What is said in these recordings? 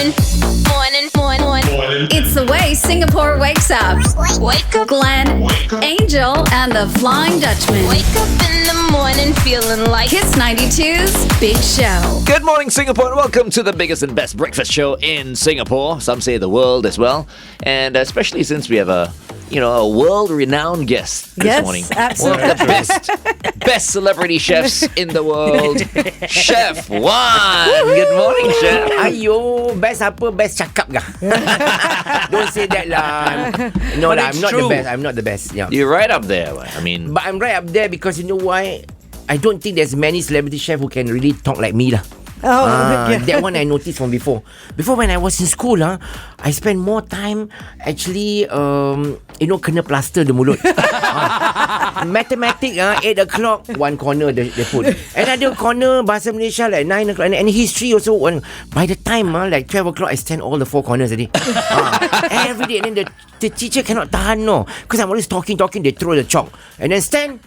Morning. It's the way Singapore wakes up. Wake up. Glenn, Wake up. Angel, and the Flying Dutchman. Wake up in the morning feeling like Kiss 92's Big Show. Good morning, Singapore, and welcome to the biggest and best breakfast show in Singapore. Some say the world as well. And especially since we have a world-renowned guest this morning. Absolutely. One of the best celebrity chefs in the world, Chef Wan. Good morning, Chef. Ayo, best apa? Best cakap kah? Don't say that lah. No But lah, it's I'm not true. the best. I'm not the best. Yeah. You're right up there. I mean, But I'm right up there because you know why? I don't think there's many celebrity chefs who can really talk like me lah. That one I noticed from before. Before when I was in school I spend more time actually kena plaster the mulut. Mathematics 8 o'clock one corner they put. Another corner Bahasa Malaysia like 9 o'clock and history also one. By the time like 12 o'clock I stand all the 4 corners already. Every day and then the teacher cannot tahan because I'm always talking they throw the chalk and then stand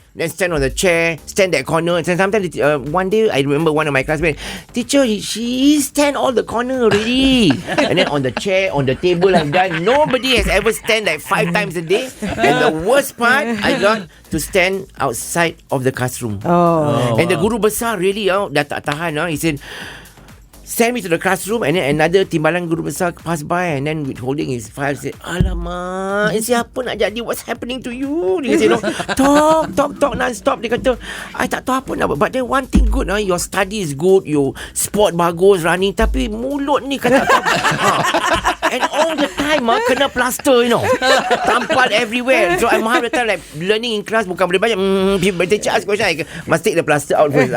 on the chair, stand that corner. And sometimes one day I remember one of my classmates, teacher, she stand all the corner already. And then on the chair, on the table I've done. Nobody has ever stand like 5 times a day. And the worst part, I got to stand outside of the classroom. And the guru besar really dah tak tahan. He said, send me to the classroom. And then another timbalan guru besar pass by and then with holding his file said, alamak, siapa nak jadi, what's happening to you? Dia kata, talk non-stop. Dia kata, I tak tahu apa nak buat. But then one thing good, your study is good, your sport bagus, running, tapi mulut ni kata and all the time kena plaster, tampal everywhere. So I'm half the time like learning in class bukan boleh banyak people teacher ask question, I must take the plaster out first.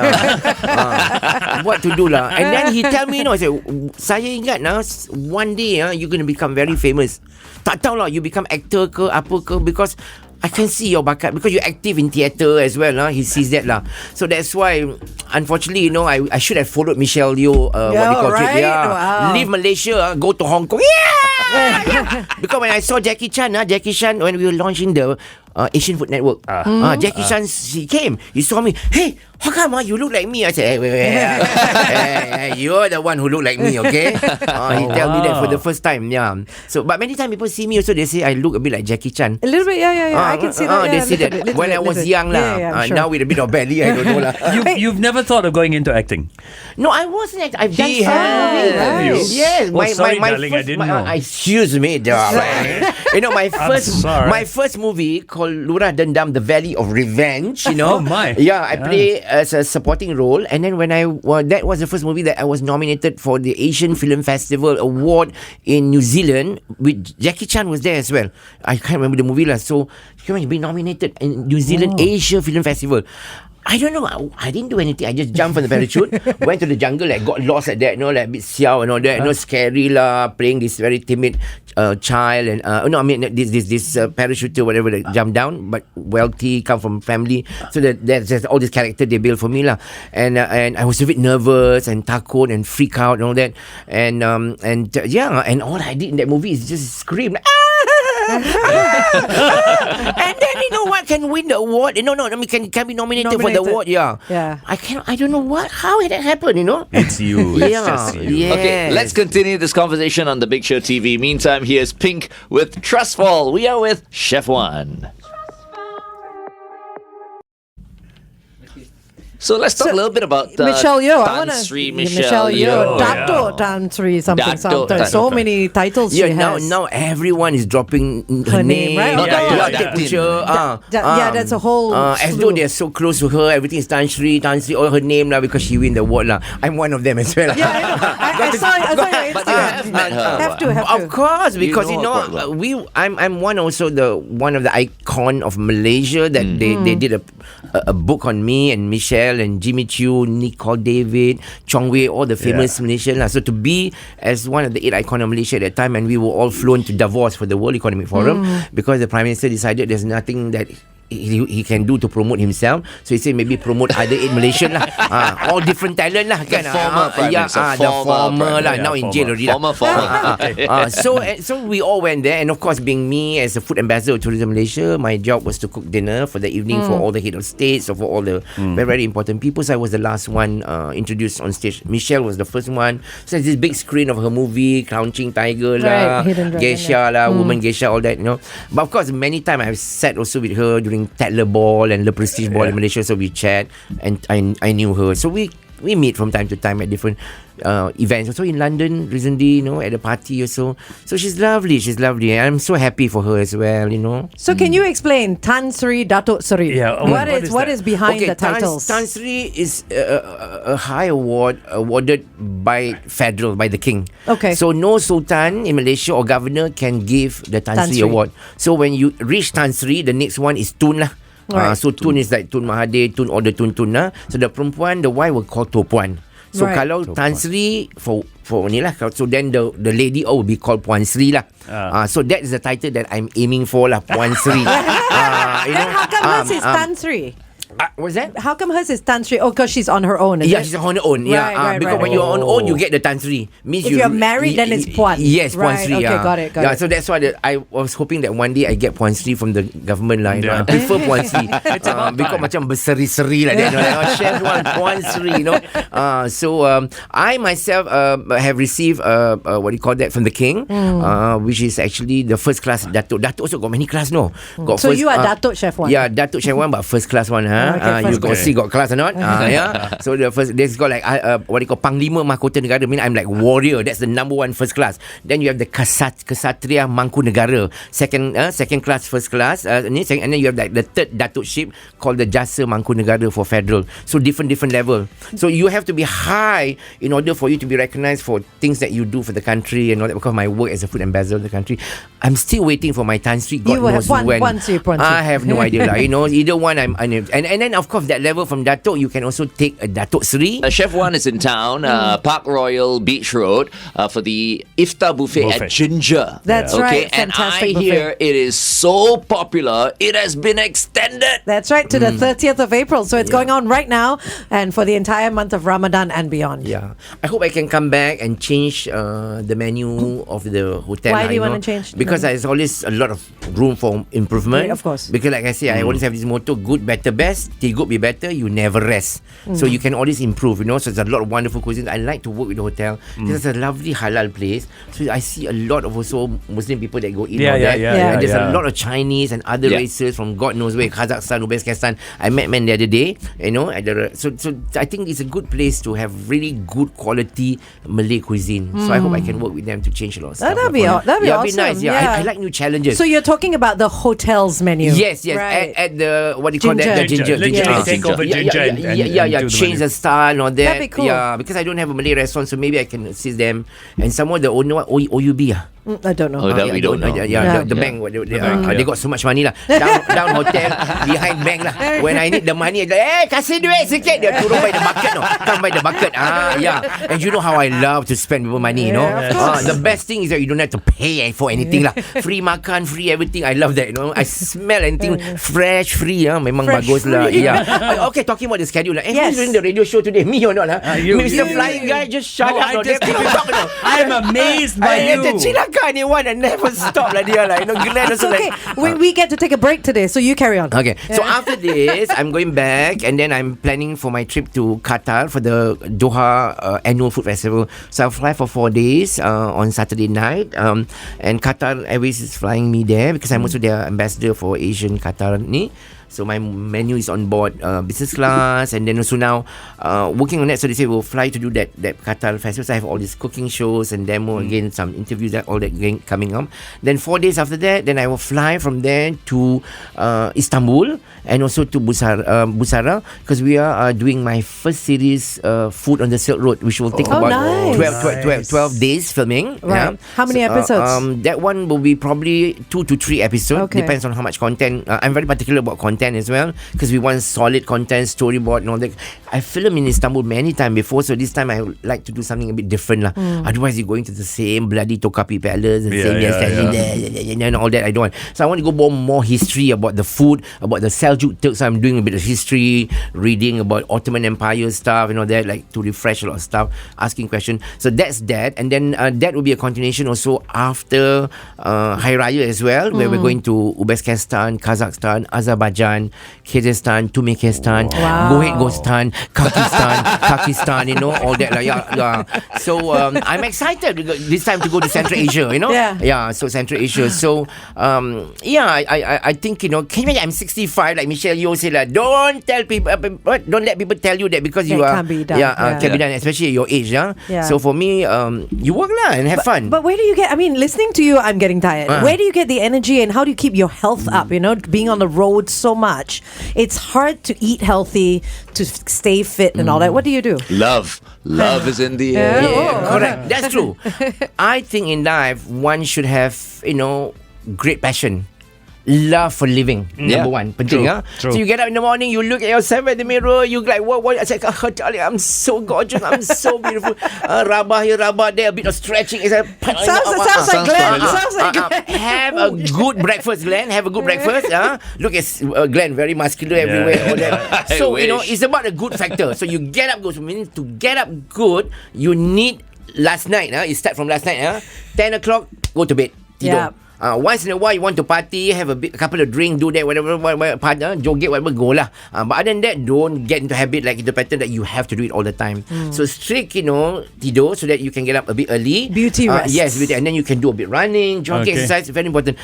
What to do lah. And then he tell me, I said, saya ingat one day you're going to become very famous. Tak tahu lah, you become actor ke apa ke, because I can see your bakat because you're active in theatre as well. He sees that lah. So that's why, unfortunately, I should have followed Michelle Yeoh. What they call right? it? Yeah. Wow. Leave Malaysia, go to Hong Kong. Yeah. Because when I saw Jackie Chan when we were launching the Asian Food Network, Jackie Chan, he came. He saw me. Hey, how come you look like me? I said, hey, wait. Hey, you're the one who look like me, okay? He tell me that for the first time. Yeah. So, but many times people see me also, they say I look a bit like Jackie Chan. A little bit, yeah. I can see that. They say that when I was young lah. I'm sure. Now with a bit of belly, I don't know lah. You've never thought of going into acting? No, I wasn't. I've done He some movies. has. Yes. Sorry, darling, I didn't know. Excuse me, darling. My first movie called Lurah Dendam, The Valley of Revenge. Oh my. Yeah, I play as a supporting role, and then when that was the first movie that I was nominated for the Asian Film Festival Award in New Zealand. With Jackie Chan was there as well. I can't remember the movie lah. So he was being nominated in New Zealand Asia Film Festival. I don't know. I didn't do anything. I just jumped from the parachute, went to the jungle, got lost at that, like a bit xiao and all that, scary lah, playing this very timid child and this parachuter, whatever, that jumped down, but wealthy, come from family. So there's all this character they built for me lah, and I was a bit nervous and takut and freak out and all that, and all I did in that movie is just scream. And then what can win the award? Can be nominated for the award. Yeah. I don't know how it happened. It's you. It's just you. Yes. Okay, let's continue this conversation on the Big Show TV. Meantime, here's Pink with Trustfall. We are with Chef Wan. So let's talk a little bit about Michelle Yeoh. Tan Sri Michelle Yeoh. Yeoh. Dato Tan Sri something. Dato. So many titles she has. Now everyone is dropping her name, right? That's a whole as though they're so close to her. Everything is Tan Sri, all her name lah, because she win the award lah. I'm one of them as well. Yeah, I know. I saw your But you Instagram. have met her. Have to. Of course, because You know her quite well. I'm one of the icon of Malaysia that they did a book on me and Michelle and Jimmy Chew, Nicole David, Chong Wei, all the famous Malaysian lah. So to be as one of the 8 icons of Malaysia at that time, and we were all flown to Davos for the World Economic Forum because the Prime Minister decided there's nothing that he can do to promote himself. So he said maybe promote other in Malaysia lah. All different talent lah. The former Prime Minister. The former lah. Now in jail already lah. Former. So we all went there, and of course, being me as a food ambassador of Tourism Malaysia, my job was to cook dinner for the evening for all the head of states or for all the very, very important people. So I was the last one introduced on stage. Michelle was the first one. So there's this big screen of her movie, Crouching Tiger lah, Hidden Dragon, Geisha lah, Woman Geisha, all that, you know. But of course, many times I've sat also with her during Tatler Ball and Le Prestige Ball in Malaysia. So we chat, and I knew her. So we meet from time to time at different events. Also in London recently, you know, at a party also. So she's lovely. And I'm so happy for her as well, you know. So can you explain Tan Sri Datuk Sri? Yeah, What what is is behind the titles? Tan Sri is a high award awarded by the king. Okay. So no sultan in Malaysia or governor can give the Tan Sri award. So when you reach Tan Sri, the next one is Tun lah. Right. So Tun is like Tun Mahathir, Tun or the Tun lah. So the perempuan, the wife will call Topuan. So Right. kalau Tan Sri for ni lah, so then the lady will be called Puan Sri lah. So that is the title that I'm aiming for lah, Puan Sri. Then how come hers is Tan Sri? What's that? How come hers is Tan Sri? Oh, because she's on her own. Yeah, it? she's on her own. Right, Because when you're on own, you get the Tan Sri. Means If you're married, then it's Puan. Yes, Puan Right, Sri. okay, got it. So that's why I was hoping that one day I get Puan Sri from the government lah. You know, I Yeah. prefer Puan Sri. Because macam berseri-seri like that. You know, Chef one Puan Sri. You know. So I myself have received what do you call that from the king, which is actually the first class Datuk. Datuk also got many class, no? Got So first, you are Datuk Chef one. Yeah, Datuk Chef one, but first class one, huh? Okay, You first got see got class or not? Yeah. So the first, there's got like what they call Panglima Mahkota Negara. I mean, I'm like warrior. That's the number one first class. Then you have the Kesatria Mangku Negara, second class, first class. And then you have like the third Datukship called the Jasa Mangku Negara for federal. So different level. So you have to be high in order for you to be recognized for things that you do for the country and all that. Because my work as a food ambassador of the country, I'm still waiting for my Tan Sri. God You will knows have when. one Sri. I have no idea lah. You know, either one. And then of course that level from Datuk, you can also take a Datuk Sri. Chef One is in town, Park Royal Beach Road, for the Iftar buffet at Ginger. That's right. And Fantastic I hear it is so popular, it has been extended. That's right, to the 30th of April. So it's going on right now and for the entire month of Ramadan and beyond. Yeah, I hope I can come back and change the menu of the hotel. Why do you want to change the Because menu? there's always a lot of room for improvement. Right, of course. Because like I say, I always have this motto: good, better, best. Till good be better, you never rest. So you can always improve. You know, so there's a lot of wonderful cuisine. I like to work with the hotel. It's a lovely halal place. So I see a lot of also Muslim people that go in. Yeah, all yeah, that. yeah, And there's yeah. a lot of Chinese and other races from God knows where, Kazakhstan, Uzbekistan. I met men the other day. You know, so I think it's a good place to have really good quality Malay cuisine. So I hope I can work with them to change a lot of stuff. That'd be Yeah, awesome. it'd be nice. Yeah, I like new challenges. So you're talking about the hotel's menu. Yes. Right. At the what do you call that? The Ginger. ginger. Literally Ah. take over Ginger and do the Change menu. the style and all that. That'd be cool. Yeah, because I don't have a Malay restaurant, so maybe I can assist them. And some more the owner, OUB. I don't know. Oh, that we don't know. The bank. They got so much money lah. Down hotel behind bank lah. When I need the money, kasih duit sikit. Dia turun by the bucket. No, come by the bucket. Yeah. And you know how I love to spend people money. You know. The best thing is that you don't have to pay for anything lah. Free makan, free everything. I love that. You know. I smell anything fresh, free. Memang Fresh, bagus lah. free. Yeah. Okay, talking about the schedule lah. Yes. Who's doing the radio show today? Me or not lah? You. Mr. Flying Guy, just shut No, up. I no. just They keep cannot it- talk, no. I'm amazed by you. Anyone and never stop like dia lah. You know, Glenn It's also okay. like. We get to take a break today, so you carry on. Okay, so after this, I'm going back and then I'm planning for my trip to Qatar for the Doha annual food festival. So I'll fly for 4 days on Saturday night. And Qatar Airways is flying me there because I'm also their ambassador for Asian Qatar ni. So my menu is on board business class, and then also now working on that. So they say we'll fly to do that Qatar festival. So I have all these cooking shows and demo again, some interviews, that all that coming up. Then 4 days after that, then I will fly from there to Istanbul and also to Busara because we are doing my first series Food on the Silk Road, which will take about nice. 12 days filming. Right. How many episodes? That one will be probably 2 to 3 episodes. Okay. Depends on how much content. I'm very particular about content. content as well, because we want solid content, storyboard and all that. I filmed in Istanbul many times before, so this time I would like to do something a bit different lah. Otherwise, you're going to the same bloody Tokapi Palace and and all that. I don't want. So I want to go more history about the food, about the Seljuk Turks. I'm doing a bit of history, reading about Ottoman Empire stuff and all that, like to refresh a lot of stuff, asking questions. So that's that, and then that will be a continuation also after Hari Raya as well, where we're going to Uzbekistan, Kazakhstan, Azerbaijan, Kyrgyzstan, Turkmenistan, Gohegostan, Kakistan, you know, all that. So I'm excited this time to go to Central Asia, you know. So Central Asia. So I think, you know, can you imagine, I'm 65, like Michelle Yeoh said, like, don't tell people, don't let people tell you that because you are can't be done. Can be done, especially at your age. Yeah. So for me, you work lah and have fun. But where do you get, I mean, listening to you, I'm getting tired. Where do you get the energy and how do you keep your health up? You know, being on the road so much, it's hard to eat healthy, to stay fit and all that. What do you do? Love is in the air. Correct. That's true. I think in life, one should have, you know, great passion. Love for living, number one. Penting, True. So you get up in the morning, you look at yourself at the mirror, you like, what? I say, darling, I'm so gorgeous, I'm so beautiful. Rabah here, rabah there, a bit of stretching. It's like, Sounds like Glenn. Sounds like Glenn. Have a good breakfast, Glenn. Have a good breakfast. Look at Glenn, very muscular everywhere. All that. So, you know, it's about a good factor. So you get up good. So meaning to get up good, you need last night. You start from last night. 10 o'clock, go to bed. Tidur. Once in a while you want to party, have a couple of drink, do that, whatever, joget, whatever, go lah. But other than that, don't get into habit like the pattern that you have to do it all the time. So strict, you know, tidur so that you can get up a bit early. Beauty rest. Yes, beauty, and then you can do a bit running, jogging, exercise, very important.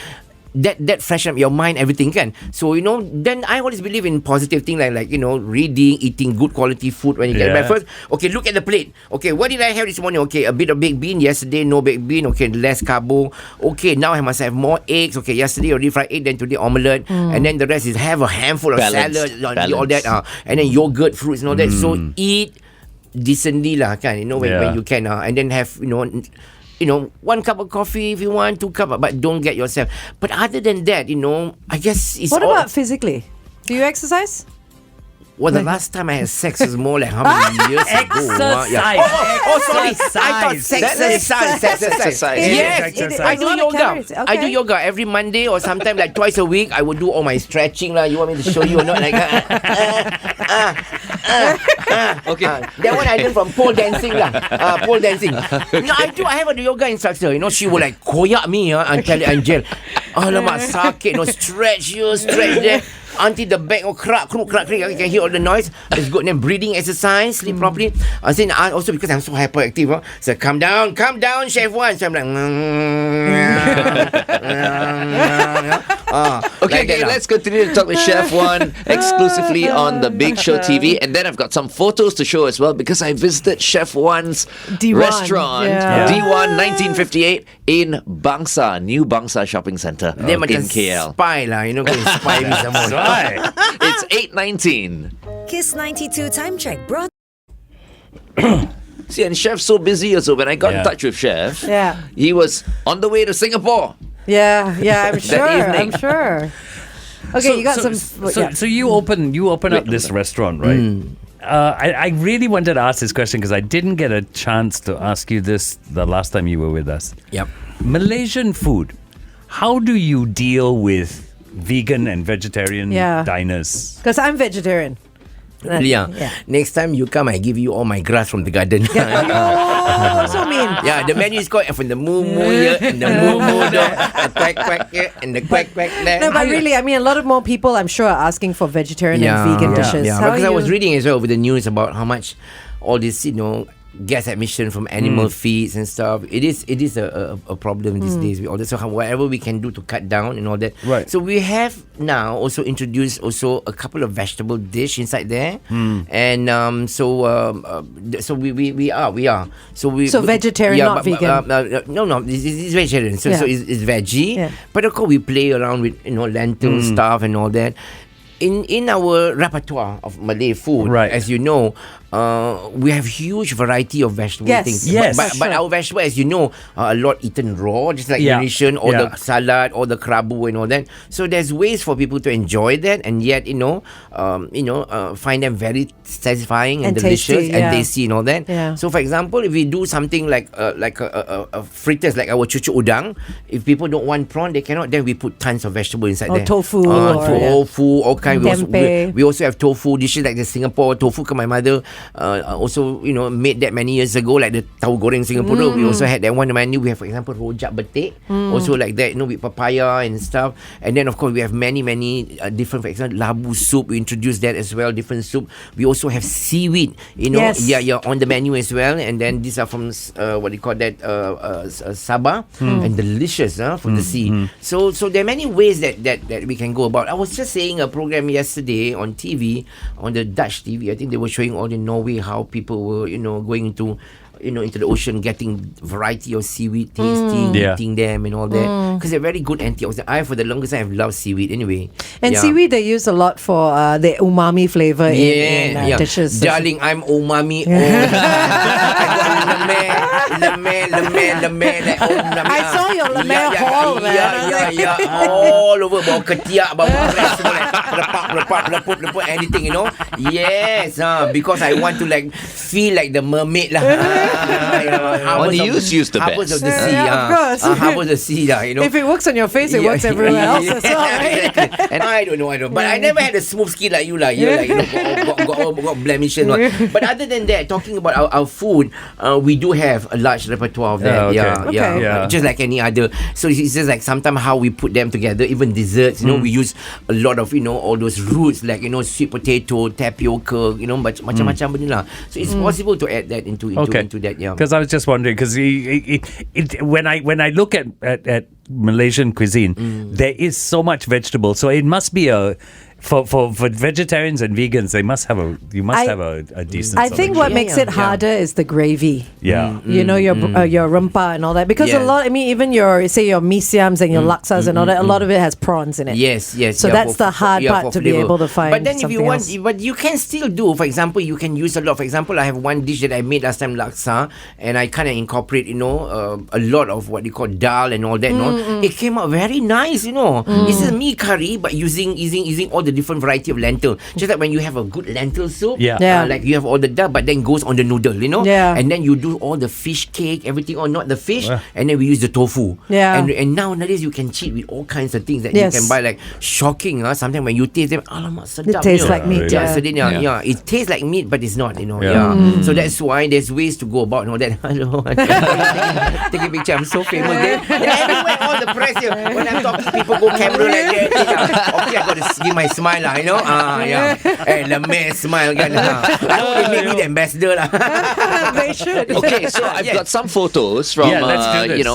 That freshen up your mind, everything can. So, you know, then I always believe in positive thing like, you know, reading, eating good quality food when you get breakfast. Okay, look at the plate. Okay, what did I have this morning? Okay, a bit of baked bean. Yesterday, no baked bean. Okay, less carbo. Okay, now I must have more eggs. Okay, yesterday already fried egg, then today omelette. And then the rest is have a handful of salad, all that. And then yogurt, fruits and all that. So eat decently lah, kan? You know, when you can. And then have, you know, 1 cup of coffee if you want, 2 cup, but don't get yourself. But other than that, you know, I guess it's What about physically? Do you exercise? Well, the last time I had sex was more like how many years ago? Exercise. Oh, sorry. I thought exercise. Yes, exercise. I do A lot of yoga. calories. I do Okay. yoga every Monday or sometimes like twice a week. I would do all my stretching lah. You want me to show you or not? Like Okay. that one I learned from pole dancing lah. Pole dancing. No, I have a yoga instructor. You know, she will like koyak me and tell Angel, alamak sakit. No, stretch here, stretch there. Until the back crack, you can hear all the noise. It's good. Then breathing exercise, sleep properly. Also because I'm so hyperactive, so calm down, Chef One. So I'm like, Okay, let's continue to talk with Chef One exclusively on the Big Show TV, and then I've got some photos to show as well because I visited Chef One's D1, restaurant, yeah. D1 1958 in Bangsa, New Bangsa Shopping Centre Dia macam in KL. spy lah, you know, kena spy me some more. It's 8:19. Kiss 92 time check brought. See, and Chef's so busy also. When I got in touch with Chef, he was on the way to Singapore. Yeah, I'm sure. evening. I'm sure. Okay, you got some. So you open up this restaurant, right? I really wanted to ask this question because I didn't get a chance to ask you this the last time you were with us. Yep. Malaysian food. How do you deal with vegan and vegetarian diners? Because I'm vegetarian. Yeah. Next time you come, I give you all my grass from the garden. Oh, so mean. Yeah, the menu is called from the moo here and the moo there, the quack here and the quack there. No, but really, I mean, a lot of more people, I'm sure, are asking for vegetarian and vegan dishes. Yeah, How because I are was you? reading as well with the news about how much all this, you know, gas emission from animal feeds and stuff. It is a problem these days with all this. So whatever we can do to cut down and all that. Right. So we have now also introduced also a couple of vegetable dish inside there, and so we are. So vegetarian, not vegan. No, it's vegetarian. So it's veggie. Yeah. But of course we play around with lentil stuff and all that. In our repertoire of Malay food, Right. as you know, we have huge variety of vegetable Yes. things. Yes. But our vegetable, as you know, are a lot eaten raw, just like Yeah. Indonesian, or Yeah. the salad, or the kerabu and all that. So there's ways for people to enjoy that, and yet find them very satisfying and, And delicious tasty, and yeah. tasty and all that. Yeah. So for example, if we do something like a fritters, like our cucuk udang, if people don't want prawn, they cannot. Then we put tons of vegetable inside Or there. tofu or, tofu, all kind. Tempeh. We also have tofu dishes like the Singapore tofu. My mother also made that many years ago, like the tahu goreng Singapore. We also had that one in menu. We have, for example, rojak betik, also like that, with papaya and stuff. And then of course we have many different, for example, labu soup. We introduced that as well, different soup. We also have seaweed, Yes. on the menu as well. And then these are from what do you call that, Sabah, and delicious from the sea. So there are many ways that we can go about. I was just saying a program yesterday on TV, on the Dutch TV. I think they were showing all in Norway how people were going into the ocean, getting variety of seaweed, tasting, Yeah. eating them and all that, because they're very good antioxidants. For the longest time, I've loved seaweed anyway. And Yeah. seaweed they use a lot for the umami flavor in dishes. Darling, I'm umami. Lemeh, like umami. I saw your lemeh haul, man. Yeah. All over, bawa ketiak, bawa rest semua, like leput, anything, Yes, because I want to like feel like the mermaid lah. On the use the Harbours best. of the sea, Yeah, of course. Harbours of the sea, If it works on your face, it works everywhere else as well. Right? Exactly. And I don't know. But I never had a smooth skin like you lah. You got blemishes. But other than that, talking about our food, we do have a large repertoire of that. Okay. Yeah. Just like any other. So it's just like sometimes how we put them together. Even desserts, we use a lot of all those roots like sweet potato, tapioca, macam-macam benda lah. So it's possible to add that into that. Yeah. Because I was just wondering, because when I look at Malaysian cuisine, there is so much vegetable, so it must be for vegetarians and vegans, you must have a decent. I think what makes it harder is the gravy. Yeah. Your rumpa and all that, because a lot. I mean, even your mee siams and your laksas and all that. A lot of it has prawns in it. Yes. So that's the hard part to be flavor. able to find. But then if you want, else. but you can still do. For example, you can use a lot. For example, I have one dish that I made last time, laksa, and I kind of incorporate, a lot of what you call dal and all that. It came out very nice. It's a mee curry, but using all the different variety of lentil. Just like when you have a good lentil soup, Yeah. like you have all the dal, but then goes on the noodle, Yeah. and then you do all the fish cake, everything, or not the fish, and then we use the tofu. Yeah. And nowadays you can cheat with all kinds of things that Yes. you can buy, like shocking. Sometimes when you taste them, alamak sedap. tastes like meat, Yeah, yeah. sedapnya. Yeah. Yeah, it tastes like meat, but it's not. Yeah. So that's why there's ways to go about that. Hello, take a picture. I'm so famous. Everywhere, all the press here. When I'm talking, people go camera like that. Okay, I got to give my smile lah. Yeah. Lemeh smile kan. I know they make me the ambassador lah. They should. Okay, so I've got some photos from Yeah, let's do this.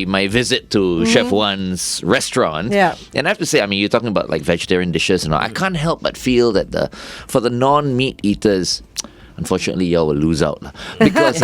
my visit to Chef One's restaurant. Yeah. And I have to say, I mean, you're talking about like vegetarian dishes and all. I can't help but feel that for the non-meat eaters, unfortunately, y'all will lose out because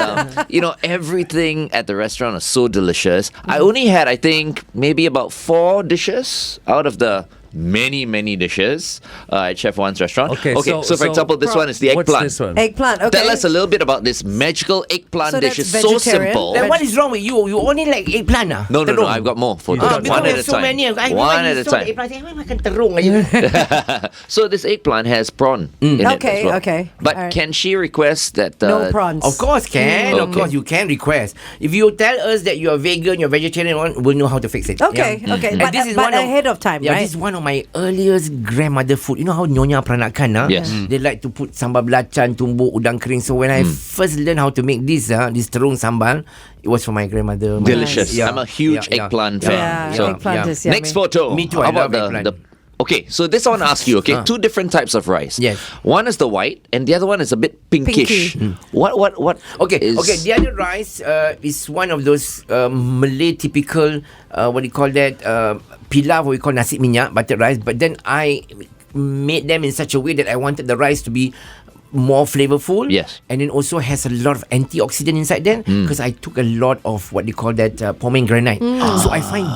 everything at the restaurant is so delicious. I only had, I think, maybe about 4 dishes out of the many dishes at Chef One's restaurant. Okay, so for so example, this one is the What's eggplant. this one? Eggplant. Okay. Tell us a little bit about this magical eggplant So dish. that's It's so vegetarian? simple. Then what is wrong with you? You only like eggplant ah? No, Terung. I've got more photos. Because One at there's a so time. many. One at a time. Saya makan terung aja. So this eggplant has prawn in it Okay, as well. okay. But Alright. can she request that? No prawns. Of course can. Of Okay. course you can request. If you tell us that you are vegan, you're vegetarian, we'll know how to fix it. Okay, okay. And But, this is but one of- ahead of time, Yeah, right? this is one of my earliest grandmother food. You know how Nyonya peranakan, Yes. They like to put sambal belacan, tumbuk, udang kering. So when I first learned how to make this terung sambal, it was from my grandmother. Delicious. Yeah, I'm a huge yeah, eggplant yeah. fan. Yeah, So eggplant is yummy. next photo. Me too, I How about love eggplant. Okay, so this I want to ask you. Okay, 2 different types of rice. Yes. One is the white, and the other one is a bit pinkish. Pinky. What? Okay, is- okay. The other rice is one of those Malay typical, what do you call that? Pilau, what we call nasi minyak, buttered rice. But then I made them in such a way that I wanted the rice to be more flavorful. Yes. And then also has a lot of antioxidant inside there because I took a lot of what they call that pomegranate. So I find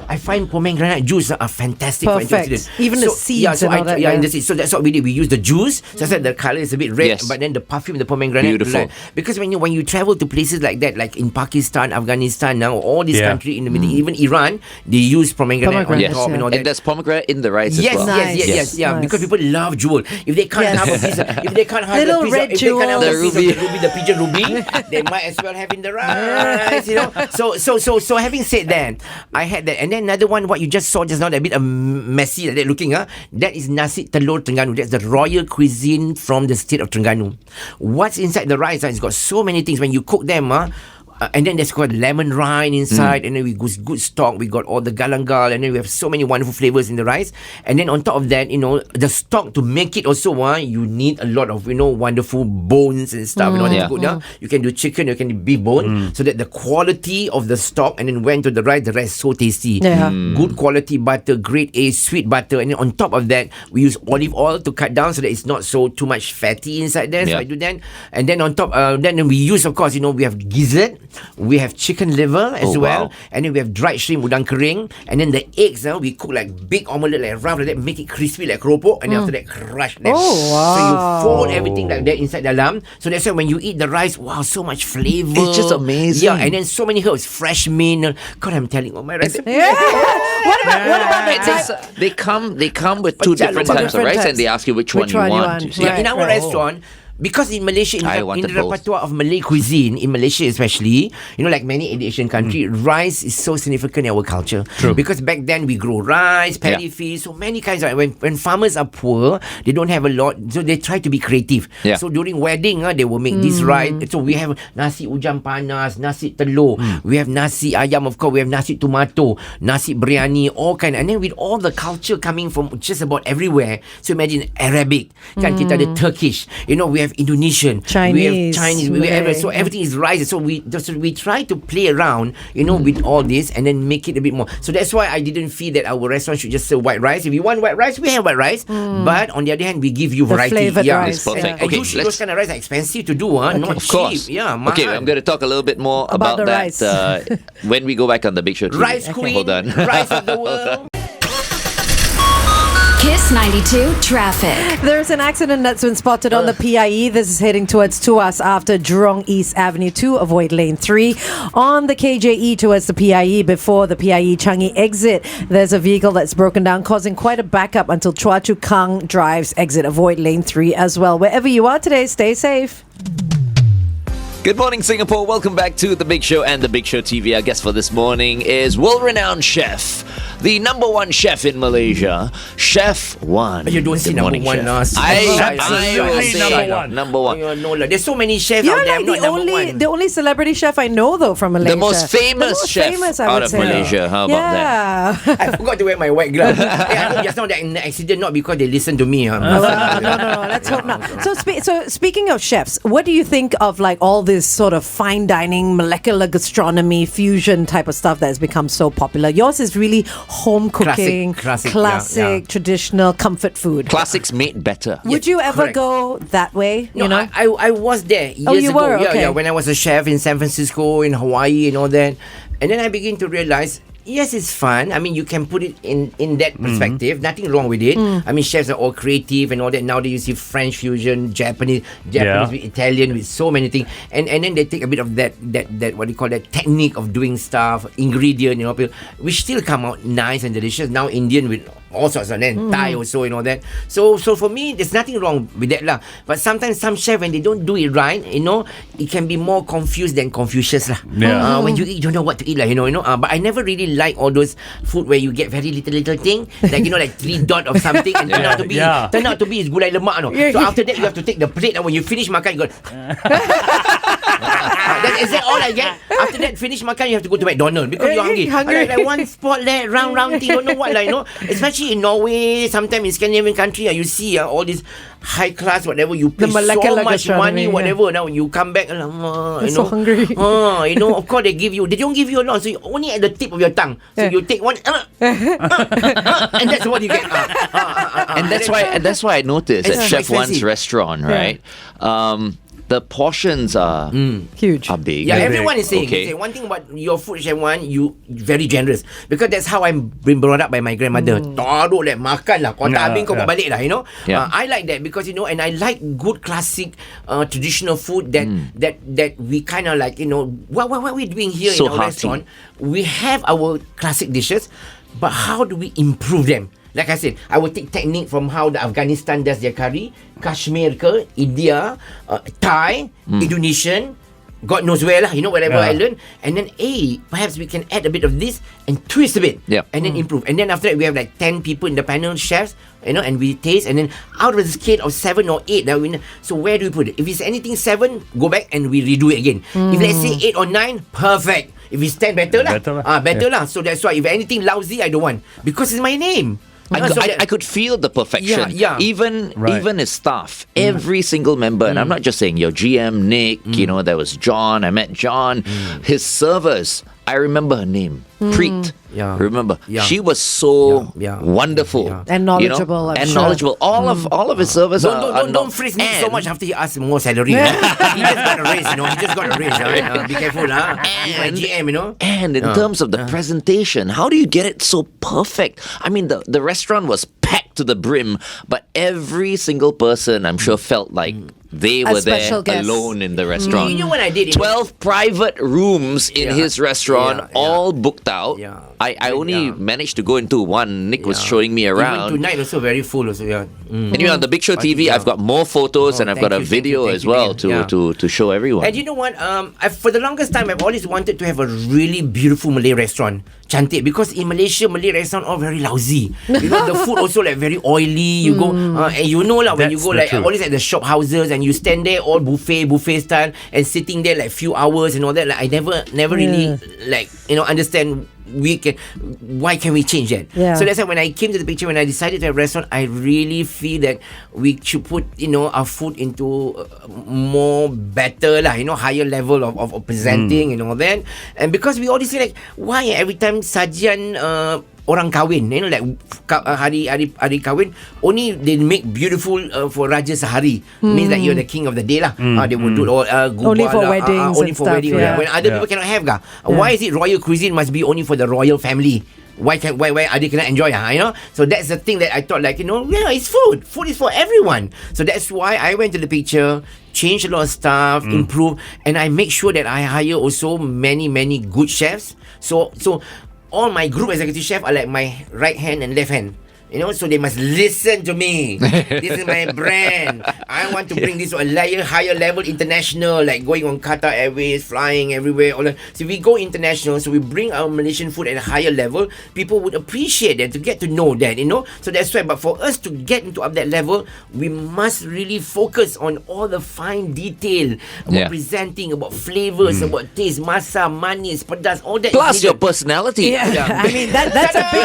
I find pomegranate juice are fantastic for Perfect. antioxidants. Even the seeds and all that, in yeah. the seeds. So that's what we did. We used the juice. So I said the color is a bit red, Yes. but then the perfume, the pomegranate. Beautiful. Because when you travel to places like that, like in Pakistan, Afghanistan, now all these Yeah. countries in the Middle, even Iran, they use pomegranate on Pomegranate, top and all And that. there's pomegranate in the rice as Yes, well. Nice. yes, yeah. Nice. Because people love jewel. If they can't Yes. have a piece, if they can't have Little the piece, red if they can't have jewel. the piece The of the ruby, the pigeon ruby, they might as well have in the rice. You know. So having said that, I had that, and then another one. What you just saw just now, that bit messy, like that looking. That is nasi telur Terengganu. That's the royal cuisine from the state of Terengganu. What's inside the rice? It's got so many things. When you cook them, and then there's got lemon rind inside, and then we got good stock. We got all the galangal, and then we have so many wonderful flavors in the rice. And then on top of that, the stock to make it also, you need a lot of wonderful bones and stuff. Yeah. You can do chicken, you can do beef bone, so that the quality of the stock, and then went to the rice is so tasty. Yeah. Good quality butter, grade A sweet butter, and then on top of that, we use olive oil to cut down so that it's not so too much fatty inside there. So Yeah. I do that, and then on top, then we use, of course, we have gizzard. We have chicken liver as Oh, well, wow. and then we have dried shrimp udang kering, and then the eggs we cook like big omelette, like rough like that, make it crispy like keropok, and then after that crush them. Oh, So you wow. fold everything like that inside dalam. So that's why when you eat the rice, wow, so much flavor. It's just amazing. Yeah, and then so many herbs, fresh mint. God, I'm telling you, my recipe. Yeah. What about the And type? they come with two But different yeah, types of different rice, types. and they ask you which Which one you one you want. want. You see. Yeah, in our Right. restaurant, because in Malaysia, I in wanted the both. repertoire of Malay cuisine, in Malaysia especially, like many Asian countries, rice is so significant in our culture. True. Because back then we grow rice, paddy fields, so many kinds of. When farmers are poor, they don't have a lot, so they try to be creative. Yeah. So during wedding, they will make this rice. So we have nasi ujang panas, nasi telur, we have nasi ayam, of course, we have nasi tomato, nasi biryani, all kind. And then with all the culture coming from just about everywhere. So imagine Arabic, kan kita ada Turkish, we have Indonesian, we have Chinese, Chinese, Malay, so everything is rice. So we try to play around, with all this and then make it a bit more. So that's why I didn't feel that our restaurant should just serve white rice. If you want white rice, we have white rice. But on the other hand, we give you The variety. flavoured Yeah, rice, It's perfect. And Okay, usually those kind of rice are expensive to do, not Of course. cheap. Yeah, Okay, mahal. I'm going to talk a little bit more About about, the that rice. when we go back on the Big Show TV. Rice queen, Hold on. rice of the world. Kiss 92 traffic. There's an accident that's been spotted on the PIE. This is heading towards Tuas after Jurong East Avenue 2. Avoid lane 3. On the KJE towards the PIE before the PIE Changi exit, there's a vehicle that's broken down, causing quite a backup until Chua Chu Kang Drive's exit. Avoid lane 3 as well. Wherever you are today, stay safe. Good morning, Singapore. Welcome back to The Big Show and The Big Show TV. Our guest for this morning is world-renowned chef, the number one chef in Malaysia, Chef Wan. You don't say Good number morning, one, Chef. Chef. I will Absolutely say number one. number one. No, there's so many chefs You're out there. like I'm not number one. the only celebrity chef I know, though, from Malaysia. The most famous chef famous, I out would of say. Malaysia. How about that? Yeah. I forgot to wear my white gloves. I hope just now that in accident, not because they listen to me. Well, no. Let's hope not. So speaking of chefs, what do you think of like all this sort of fine dining, molecular gastronomy, fusion type of stuff that has become so popular? Yours is really home cooking, Classic, yeah. traditional comfort food. Classics made better. Would you ever correct. go that way? No, you know? I was there years Oh, you ago. were? Okay. Yeah, when I was a chef in San Francisco, in Hawaii, and all that. And then I begin to realize, yes, it's fun. I mean, you can put it in that perspective. Nothing wrong with it. I mean, chefs are all creative and all that. Now you see French fusion, Japanese Yeah. with Italian, with so many things. And then they take a bit of that what do you call that technique of doing stuff, ingredient, which still come out nice and delicious. Now Indian with all sorts of then Thai also and all that. So for me, there's nothing wrong with that lah. But sometimes some chef, when they don't do it right, it can be more confused than Confucius lah. Yeah. When you eat, you don't know what to eat lah. But I never really like all those food where you get very little thing, like like 3 dot of something, and turn out to be is gulai lemak. So after that, you have to take the plate, and when you finish makan, you go. Is that all I get? After that, finish makan, you have to go to McDonald's because you're hungry. Hungry. Like one spot there, round thing, don't know what, especially especially in Norway, sometimes in Scandinavian country, you see all these high class whatever, you pay The so molecular much gastronomy, money, yeah. whatever. Now you come back, you I'm so hungry. of course they don't give you a lot, so you only at the tip of your tongue. So Yeah. you take one, and that's what you get. And that's why I noticed It's at so Chef One's expensive. restaurant, right? The portions are Huge. big. Yeah, everyone is saying. Okay. They say one thing about your food, Chef Wan, you very generous. Because that's how I'm been brought up by my grandmother. Taruh lah, makan lah. Kau tak habis, kau bawa balik lah, you know. Yeah. I like that because, and I like good classic traditional food that we kind of like, what we're doing here So in our hearty. restaurant. We have our classic dishes, but how do we improve them? Like I said, I will take technique from how the Afghanistan does their curry, Kashmir ke, India, Thai, Indonesian, God knows where lah, wherever I learn. And then, perhaps we can add a bit of this and twist a bit. Yeah. And then improve. And then after that, we have like 10 people in the panel, chefs, and we taste. And then out of the scale of 7 or 8, so where do we put it? If it's anything 7, go back and we redo it again. If let's say 8 or 9, perfect. If it's 10, better lah. Better lah. So that's why if anything lousy, I don't want. Because it's my name. I could feel the perfection. Yeah. Even Right. his staff, every single member, and I'm not just saying your GM Nick. There was John. I met John. His servers. I remember her name, Preet. Yeah. Remember? Yeah. She was so Yeah. wonderful. Yeah. And knowledgeable, I'm and sure. knowledgeable. All of his servers are Don't freeze me so and- much after he asks more salary. He just got a raise, He just got a raise. Be careful, He's my GM, And in terms of the presentation, how do you get it so perfect? I mean, the restaurant was packed to the brim, but every single person, I'm sure, felt like they A were there special guest. alone in the restaurant. You know what I did? 12 private rooms in Yeah. his restaurant, Yeah. all booked out. Yeah. I only managed to go into one. Nick was showing me Even around. tonight also very full also, yeah. And on the Big Show TV, Yeah. I've got more photos Oh, and I've thank got a you, thank video you, thank as you, well yeah. to show everyone. And you know what? For the longest time, I've always wanted to have a really beautiful Malay restaurant. Cantik. Because in Malaysia, Malay restaurant all very lousy. The food also like very oily. You go, and lah, when you That's go the like truth. always at the shop houses and you stand there all buffet style and sitting there like few hours and all that. Like I never really like, understand why can we change that? Yeah. So that's why when I came to the picture, when I decided to have a restaurant, I really feel that we should put, our food into more better lah, higher level of presenting and all that. And because we always say like, why every time sajian orang kahwin, like hari kahwin, only they make beautiful for Raja Sehari. Means that you're the king of the day lah. They would do all Only for weddings only and for stuff, wedding. yeah. When other people cannot have why is it royal cuisine must be only for the royal family? Why Adi cannot enjoy? So that's the thing that I thought like, it's food. Food is for everyone. So that's why I went to the picture, changed a lot of stuff, improve, and I make sure that I hire also many good chefs. So all my group executive chef are like my right hand and left hand. So they must listen to me. This is my brand. I want to bring this to a higher level, international, like going on Qatar Airways, flying everywhere. All that. So we go international, so we bring our Malaysian food at a higher level. People would appreciate that, to get to know that, So that's why, but for us to get into up that level, we must really focus on all the fine detail about presenting, about flavors, about taste, masa, manis, pedas, all that. Plus is your needed. personality. Yeah. I mean that's a big.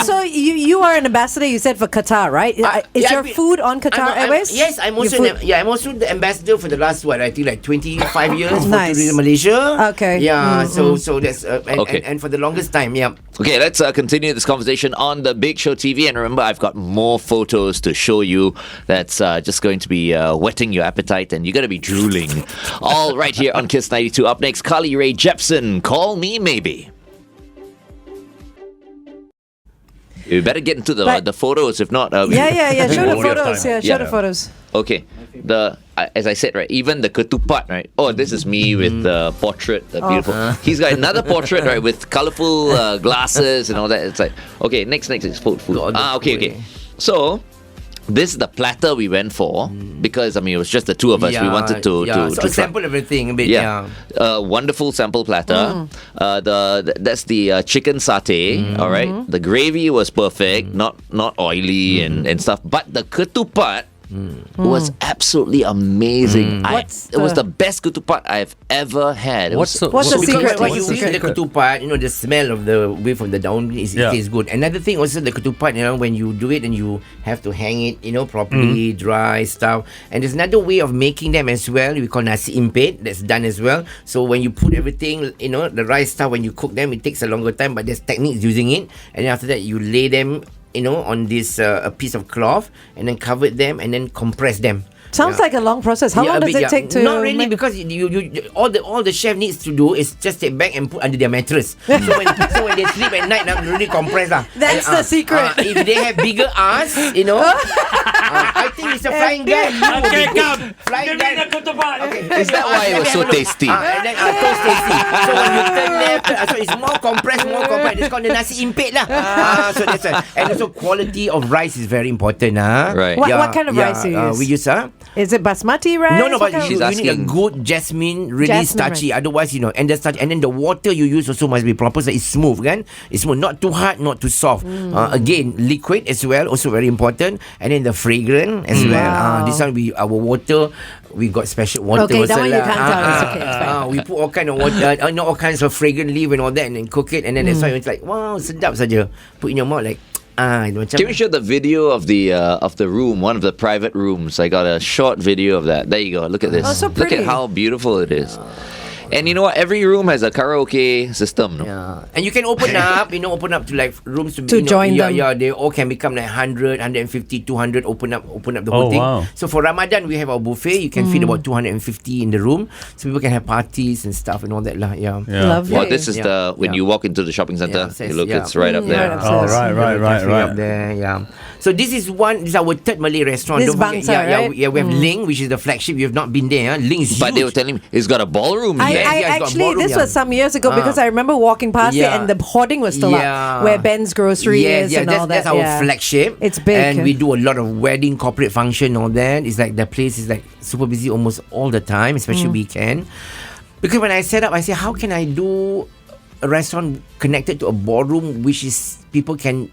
So you are an ambassador. You said for Qatar, right? Is Yeah, your I've been- food on Qatar Airways? Yes, I'm Your also food- I'm also the ambassador for the last I think like 25 years for Nice. Tourism Malaysia. Okay. Yeah, so that's Okay. and for the longest time, yeah. Okay, let's continue this conversation on the Big Show TV. And remember, I've got more photos to show you that's just going to be whetting your appetite, and you're going to be drooling. All right here on Kiss 92. Up next, Carly Rae Jepsen, Call Me Maybe. You better get into But- the photos, if not... Yeah. Show the All your photos. time. Yeah, show Yeah. the photos. Okay, as I said, right, even the ketupat, right? Oh, this is me with the portrait, the beautiful. He's got another portrait, right, with colourful glasses and all that. It's like, okay, next is food. God, Okay. So, this is the platter we went for because, it was just the two of us. We wanted to so try. sample everything a bit. Yeah, wonderful sample platter. That's the chicken satay. All right, the gravy was perfect, not oily and stuff. But the ketupat was absolutely amazing. It was the- the best ketupat I've ever had. It What's was What's the Because secret? when What's you the eat the secret? ketupat, the smell of the way from the daun is Yeah. it tastes good. Another thing also the ketupat, when you do it and you have to hang it, properly, dry stuff. And there's another way of making them as well. We call nasi impit. That's done as well. So when you put everything, the rice stuff, when you cook them, it takes a longer time, but there's techniques using it. And then after that, you lay them, on this a piece of cloth, and then cover them, and then compress them. Sounds like a long process. How long a does bit, it take to Not really, make- because you all the chef needs to do is just take back and put under their mattress. so when they sleep at night, now really compress lah. That's the secret. If they have bigger ass, I think it's a flying guy. Okay, come. Flying Give me guy. the ketupat. Okay. Is that why it was so tasty? And then toast tasty. So when you turn left, so it's more compressed. It's called the nasi impit lah. So that's why. And also quality of rice is very important. Right. What kind of rice you use? We use Is it basmati rice? no, What but kind you, of- She's you need a asking. good jasmine, really Jasmine starchy. rice. Otherwise, and the starch, and then the water you use also must be proper. So it's smooth, kan? It's smooth, not too hard, not too soft. Again, liquid as well, also very important. And then the fragrant as well. Wow. This one our water. We got special water. Okay, that also one you lah. can't tell. It's okay, it's fine. We put all kind of water, all kinds of fragrant leaf and all that, and then cook it, and then that's why it's like wow, sedap saja. Put in your mouth like macam. Can we show the video of the room, one of the private rooms? I got a short video of that. There you go. Look at this. Oh, so Look pretty. at how beautiful it is. And you know what? Every room has a karaoke system. No? Yeah. And you can open up, open up to like rooms to join them. Yeah, they all can become like 100, 150, 200, open up the Oh, whole thing. wow. So for Ramadan, we have our buffet. You can fit about 250 in the room. So people can have parties and stuff and all that lah. Yeah. Lovely. Well, this is Yeah. when you walk into the shopping center, says- you look, yeah. it's right up there. Right up Oh, there. right. Up there, yeah. So this is our third Malay restaurant. This Don't forget, Bangsa, right? we have Ling, which is the flagship. You have not been there. Ling is But they were huge. telling me it's got a ballroom in I there. Yeah, it's got actually, ballroom, this yeah. was some years ago because I remember walking past it Yeah. and the hoarding was still Yeah. up, where Ben's Grocery is and all that. that's our yeah. flagship. It's big. And we do a lot of wedding, corporate function, all that. It's like the place is like super busy almost all the time, especially weekend. Because when I set up, I say, how can I do a restaurant connected to a ballroom, which is people can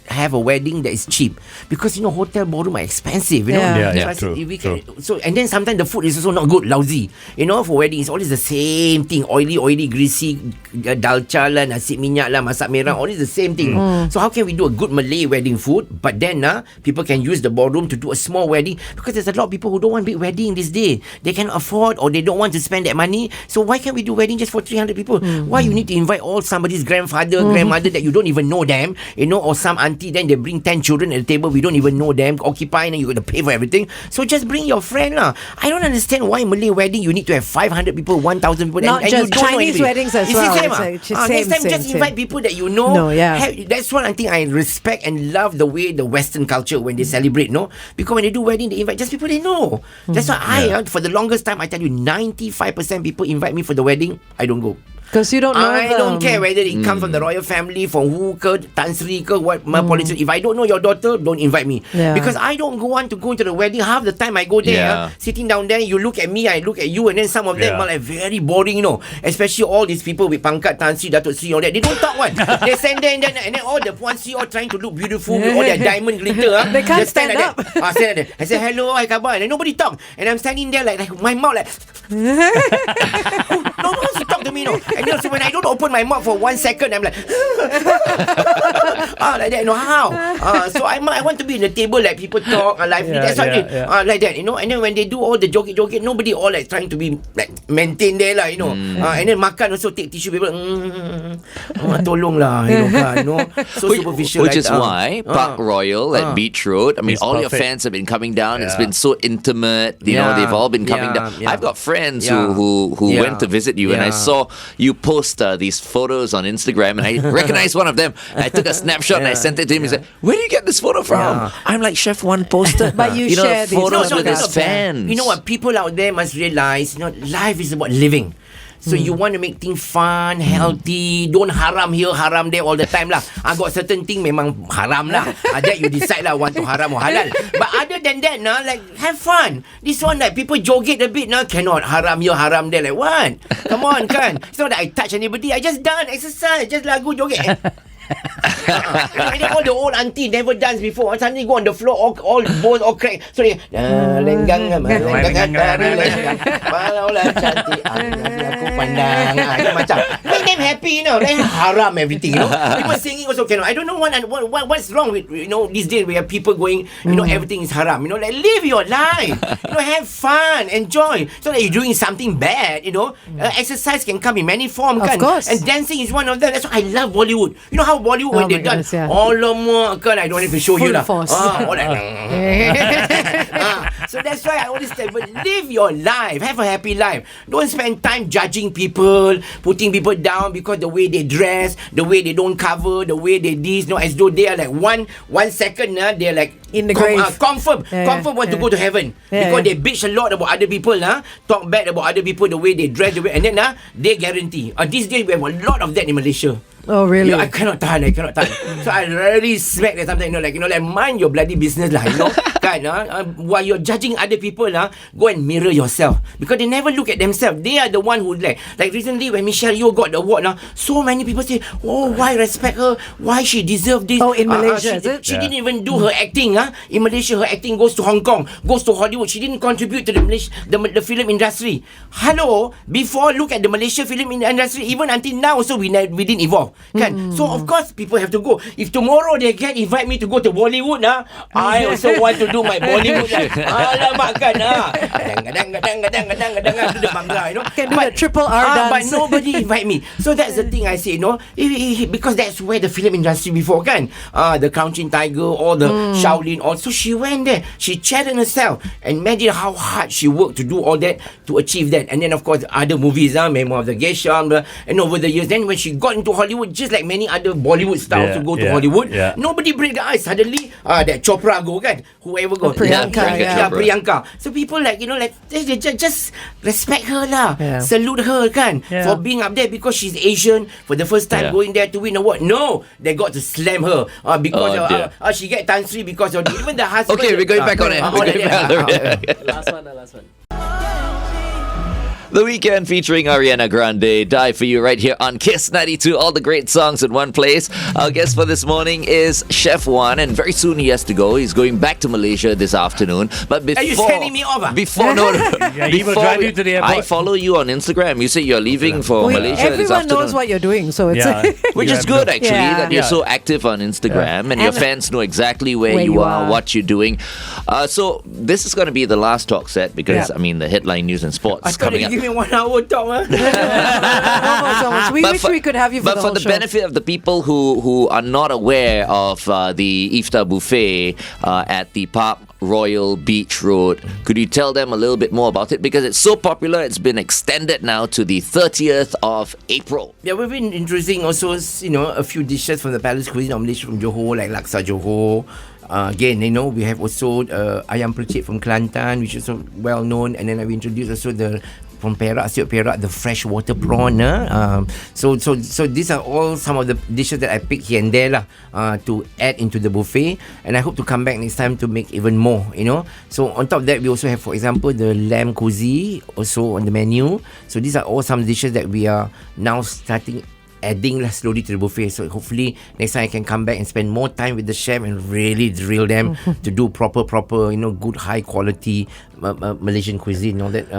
have a wedding that is cheap, because hotel ballroom are expensive, Yeah. Yeah, so I said, true, if we can, true. so and then sometimes the food is also not good, lousy. For wedding it's always the same thing, oily, greasy, dalcha lah, nasi minyak lah, masak merah, always the same thing. So how can we do a good Malay wedding food, but then people can use the ballroom to do a small wedding, because there's a lot of people who don't want big wedding this day. They cannot afford, or they don't want to spend that money. So why can't we do wedding just for 300 people? Why you need to invite all somebody's grandfather, grandmother that you don't even know them, or some auntie, then they bring 10 children at the table, we don't even know them, occupy, and you got to pay for everything. So just bring your friend lah. I don't understand why Malay wedding you need to have 500 people, 1,000 people, Not and just you don't know Chinese anybody. weddings as It's well. the same, It's ah. like just Next time same, just same. invite people that you know. No, yeah. That's one thing I respect and love, the way the Western culture when they celebrate, no? Because when they do wedding, they invite just people they know. That's why for the longest time, I tell you, 95% people invite me for the wedding, I don't go. Because you don't know I them. don't care whether it comes from the royal family, from who ke, Tan Sri ke, what politician. If I don't know your daughter, don't invite me. Yeah. Because I don't want to go into the wedding. Half the time I go there, Yeah. sitting down there, you look at me, I look at you, and then some of them Yeah. are like very boring, Especially all these people with pangkat, Tan Sri, Datuk Sri, all that. They don't talk one. They stand there and then all the Puan Sri all trying to look beautiful with all their diamond glitter. They can't stand stand like that. Stand like that. I say, hello, hi, khabar. And then nobody talk. And I'm standing there like my mouth like... No one wants to talk to me, And then so when I don't open my mouth for 1 second, I'm like, like that, how? So I want to be in the table, like people talk, lively. Yeah, That's what I did. yeah. Like that, And then when they do all the joget, nobody all like trying to be like maintain there lah, And then makan also take tissue paper. Tolong lah, So superficial. Which like is that. why Park Royal at Beach Road, I mean, It's all your perfect. fans have been coming down. It's Yeah. been so intimate. Yeah. They've all been coming Yeah. down. Yeah. I've got friends Yeah. who Yeah. went to visit you, and I Yeah. saw you post these photos on Instagram, and I recognized one of them. I took a snapshot and I Yeah. sent it to him. He said, "Where do you get this photo from?" Yeah. I'm like, Chef One posted, But you share these photos photos with his out there. fans. You know what? People out there must realize, life is about living. So you want to make things fun, healthy. Don't haram here, haram there all the time lah. I got certain thing memang haram lah. That you decide lah, want to haram or halal. But other than that, like have fun. This one like people joget a bit cannot haram here, haram there. Like what? Come on, kan? It's not that I touch anybody. I just dance, exercise, just lagu joget. And then all the old auntie never danced before. Suddenly go on the floor, all bones all cracked. So they lenggang, malaulah cantik, aku pandang. Macam make them happy, They haram everything, People singing also cannot. I don't know what's wrong with these days where people going, everything is haram. Like live your life. Have fun, enjoy. So that you're doing something bad, exercise can come in many forms, Of course. And dancing is one of them. That's why I love Bollywood. You know how Bollywood when Oh they my done goodness, yeah. all I don't have to show you Full lah. force. All that. So that's why I always tell you, live your life, have a happy life. Don't spend time judging people, putting people down because the way they dress, the way they don't cover, the way they this, as though they are like one second, they're like In the grave. confirm want to go to heaven because they bitch a lot about other people, talk bad about other people, the way they dress, the way, and then they guarantee. These days we have a lot of that in Malaysia. Oh, really? I cannot tahan. So I really smack that sometimes, like mind your bloody business lah, kan? While you're judging other people, go and mirror yourself because they never look at themselves. They are the one who like recently when Michelle Yeoh got the award, so many people say, oh, why respect her? Why she deserve this? Oh, in Malaysia, is it? She didn't even do her acting. In Malaysia, her acting goes to Hong Kong, goes to Hollywood. She didn't contribute to the film industry. Hello, before look at the Malaysia film industry. Even until now, also we didn't evolve. Kan? So of course people have to go. If tomorrow they can invite me to go to Bollywood, I also want to do my Bollywood. Alamak kan, do the bangla, Can do the triple R but dance. nobody invite me. So that's the thing I say, because that's where the film industry before kan, the Crouching Tiger or the Shaolin. Also she went there, she challenged herself, and imagine how hard she worked to do all that to achieve that. And then of course other movies, Memoir of the Geisha, and over the years, then when she got into Hollywood, just like many other Bollywood stars who go to Hollywood, nobody break the ice. Suddenly that Chopra go kan, whoever go, Priyanka, Priyanka. So people they just respect her lah, salute her kan, for being up there because she's Asian for the first time going there to win award. No, they got to slam her because she get Tan Sri because of even the husband. Okay, we're going back on it. Last one. The Weekend featuring Ariana Grande, Die For You, right here on Kiss 92. All the great songs in one place. Our guest for this morning is Chef Wan, and very soon he has to go. He's going back to Malaysia this afternoon. But before, Are you sending me over? Before, no. he will drive you to the airport. I follow you on Instagram. You say you're leaving for Malaysia this Everyone afternoon. knows what you're doing, so it's Which is good actually, that you're Yeah. so active on Instagram and your fans know exactly where Where you you are, are. what you're doing. So this is going to be the last talk set because, I mean, the headline news and sports I thought coming you up. give me 1 hour talk. we wish we could have you for but the for whole the show. benefit of the people who are not aware of the iftar buffet at the Park Royal Beach Road, could you tell them a little bit more about it? Because it's so popular, it's been extended now to the 30th of April. Yeah, we've been introducing also, a few dishes from the palace cuisine of Malaysia, from Johor, like laksa Johor. Again, we have also ayam percik from Kelantan, which is also well known, and then we introduced also from Perak, Siok Perak, the freshwater prawn. So these are all some of the dishes that I pick here and there to add into the buffet, and I hope to come back next time to make even more. So on top of that, we also have, for example, the lamb kuzi also on the menu. So these are all some dishes that we are now starting adding slowly to the buffet. So hopefully next time I can come back and spend more time with the chef and really drill them to do proper, good high quality Malaysian cuisine. All that.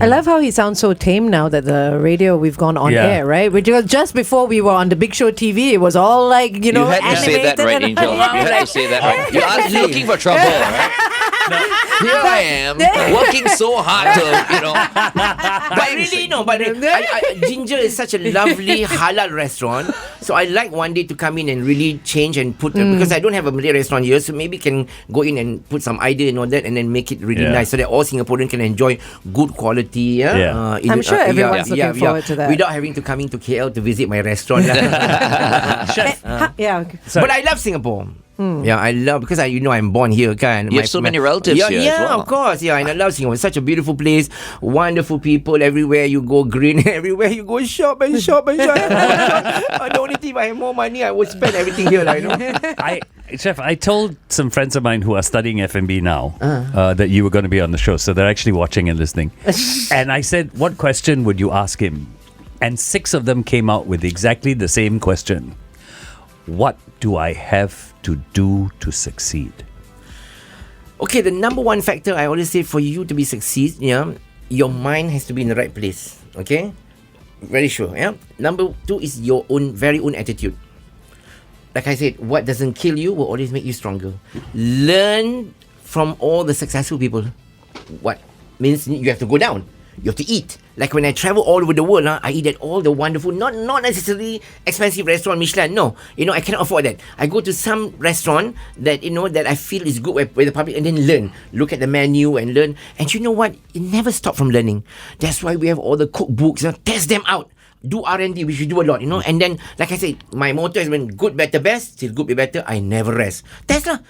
I love how he sounds so tame now that the radio we've gone on air, right? Because just before we were on the Big Show TV, it was all like, You had to say that animated right, and- Angel. You had to say that right. You are looking for trouble, right? Here I am, working so hard to, But really, Ginger is such a lovely halal restaurant. So I like one day to come in and really change and put because I don't have a Malay restaurant here, so maybe can go in and put some idea and all that, and then make it really nice so that all Singaporeans can enjoy good quality. I'm sure everyone's looking forward to that. without having to come into KL to visit my restaurant. Chef, okay. But I love Singapore. Yeah, I love because I'm born here, kan. You have so many relatives here as well. Of course, and I love Singapore. It's such a beautiful place, wonderful people everywhere you go, green everywhere you go, shop and shop and shop. The only thing, if I have more money, I would spend everything here, Chef, I told some friends of mine who are studying F&B now that you were going to be on the show, so they're actually watching and listening. And I said, what question would you ask him? And 6 of them came out with exactly the same question. what do I have to do to succeed? Okay, the number one factor I always say for you to be succeed, your mind has to be in the right place. Okay, very sure. Yeah. Number two is your very own attitude. Like I said, what doesn't kill you will always make you stronger. Learn from all the successful people. What means you have to go down. You have to eat. Like when I travel all over the world, I eat at all the wonderful, not necessarily expensive restaurant, Michelin. No, I cannot afford that. I go to some restaurant that that I feel is good with the public, and then learn. Look at the menu and learn. And you know what? You never stop from learning. That's why we have all the cookbooks. Test them out. Do R&D, which we do a lot, And then, like I said, my motto has been good, better, best. Still good, be better. I never rest. Tesla.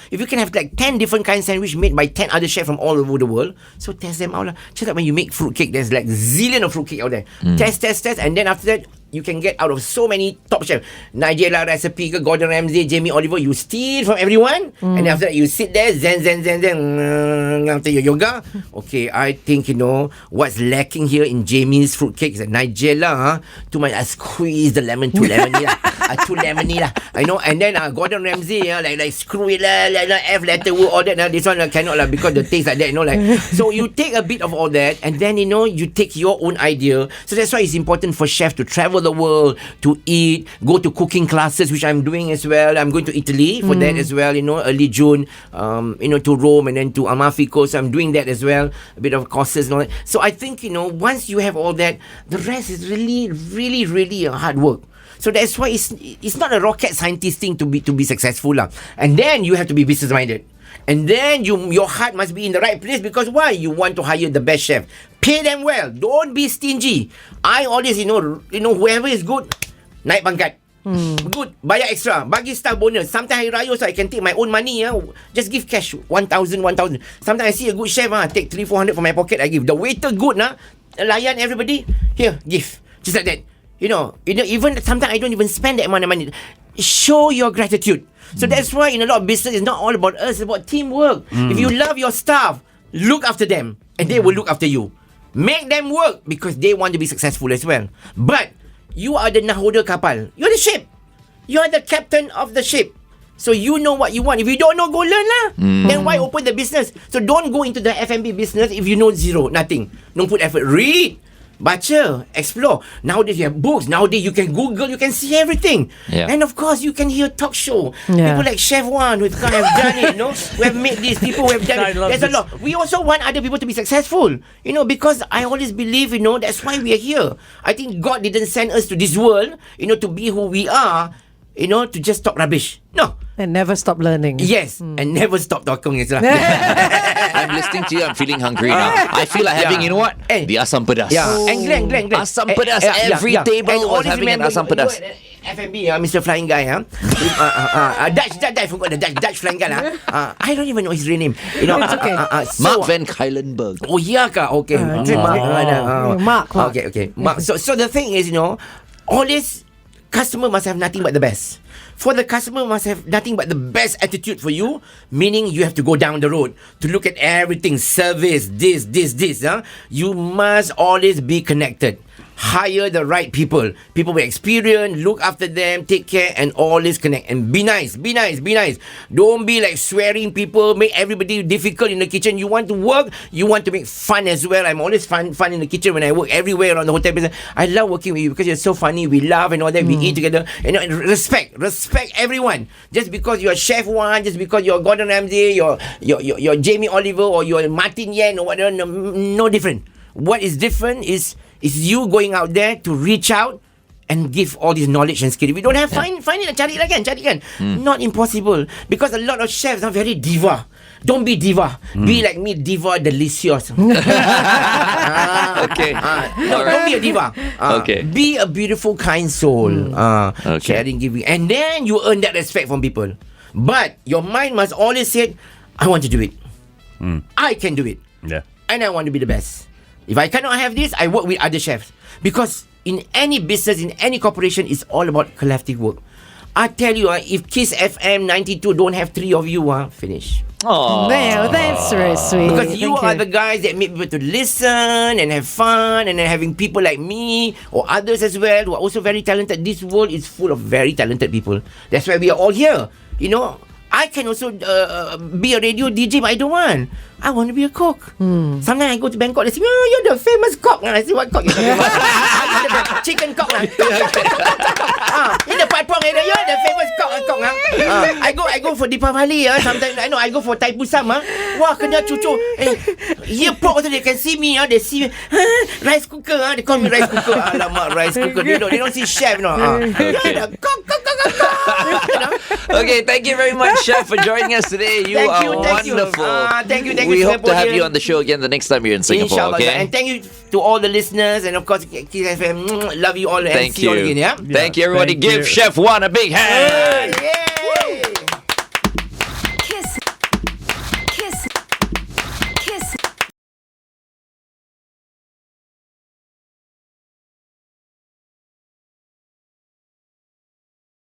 If you can have like 10 different kinds of sandwich made by 10 other chefs from all over the world, so test them out. Just like when you make fruitcake, there's like zillion of fruitcake out there. Test. And then after that, you can get out of so many top chefs. Nigella recipe, Gordon Ramsay, Jamie Oliver. You steal from everyone. And after that, you sit there, zen. After your yoga. Okay, I think, what's lacking here in Jamie's fruitcake is that Nigella, too much. I squeeze the lemon too lemony lah. Too lemony lah. I know. And then Gordon Ramsay, like screw it lah, like F letter word, all that. This one cannot lah because the taste like that, like. So you take a bit of all that, and then you take your own idea. So that's why it's important for chefs to travel the world, to eat, go to cooking classes, which I'm doing as well. I'm going to Italy for that as well, early June, to Rome and then to Amalfi Coast. I'm doing that as well, a bit of courses and all that. So I think, once you have all that, the rest is really, really, really hard work. So that's why it's not a rocket scientist thing to be successful lah. And then you have to be business minded. And then your heart must be in the right place because why? You want to hire the best chef. Pay them well. Don't be stingy. I always, whoever is good, naik pangkat. Good, bayar extra. Bagi staff bonus. Sometimes Hari Raya, so I can take my own money. Just give cash. 1,000. Sometimes I see a good chef, take 300-400 from my pocket, I give. The waiter good, layan everybody. Here, give. Just like that. Even sometimes I don't even spend that amount of money. Show your gratitude. So that's why in a lot of business, it's not all about us, it's about teamwork. If you love your staff, look after them, and they will look after you. Make them work because they want to be successful as well. But you are the nahoda kapal. You're the ship. You are the captain of the ship. So you know what you want. If you don't know, go learn lah. Then why open the business? So don't go into the F&B business if you know zero, nothing. Don't put effort. Read. Baca, explore. Nowadays you have books. Nowadays you can Google, you can see everything. Yeah. And of course you can hear talk show. Yeah. People like Chef Wan who have done it, who have made this. People who have done it. There's a lot. We also want other people to be successful. Because I always believe, that's why we are here. I think God didn't send us to this world, to be who we are, to just talk rubbish. No. And never stop learning. Yes, and never stop talking as well. I'm listening to you. I'm feeling hungry now. I feel like having, you know what? The asam pedas. Yeah. And Glenn. Asam pedas. Every table was having an asam pedas. F&B, Mr. Flying Guy, Dutch, I forgot the Dutch Flying Guy, I don't even know his real name. It's okay. Mark Van Kylenberg. Oh, yeah, okay. Mark. Okay. Mark. So the thing is, all this customer must have nothing but the best. For the customer must have nothing but the best attitude for you, meaning you have to go down the road to look at everything, service, this. You must always be connected. Hire the right people with experience, look after them, take care, and always connect. And be nice. Don't be like swearing people, make everybody difficult in the kitchen. You want to work, you want to make fun as well. I'm always fun in the kitchen when I work everywhere around the hotel business. I love working with you because you're so funny. We laugh and all that. We eat together. And respect everyone. Just because you're Chef Wan, just because you're Gordon Ramsay, you're Jamie Oliver, or you're Martin Yan or whatever, no different. What is different is you going out there to reach out and give all this knowledge and skill. If you don't have, find it, cari kan. Not impossible. Because a lot of chefs are very diva. Don't be diva. Be like me, diva delicious. Okay. Don't be a diva. Okay. Be a beautiful, kind soul. Okay. Sharing, giving. And then you earn that respect from people. But your mind must always say, I want to do it. I can do it. Yeah. And I want to be the best. If I cannot have this, I work with other chefs. Because in any business, in any corporation, it's all about collective work. I tell you, if Kiss FM 92 don't have 3 of you, finish. Oh, Well, that's very sweet. Because you Thank are the guys that make people to listen and have fun, and then having people like me or others as well who are also very talented. This world is full of very talented people. That's why we are all here. You know, I can also be a radio DJ, but I don't want. I want to be a cook. Sometimes I go to Bangkok, they say, oh, you're the famous cook. And I say, what cook you're talking about? I'm the chicken cook. In the Patpong area, you're the famous cook. I go for Deepavali. Sometimes I go for Taipusam. Wah, kena cucu. Here pork also, they can see me. They see rice cooker. They call me rice cooker. Alamak, rice cooker. They don't see chef. You're the cook. Okay, thank you very much, Chef, for joining us today. You are wonderful. Thank you. We hope to have you on the show again the next time you're in Singapore. Inshallah. Okay. And thank you to all the listeners, and of course, Kiss FM. Love you all, and Thank see you all you. again. Yeah. Thank you, everybody. Thank Give you. Chef Wan a big hand. Yeah.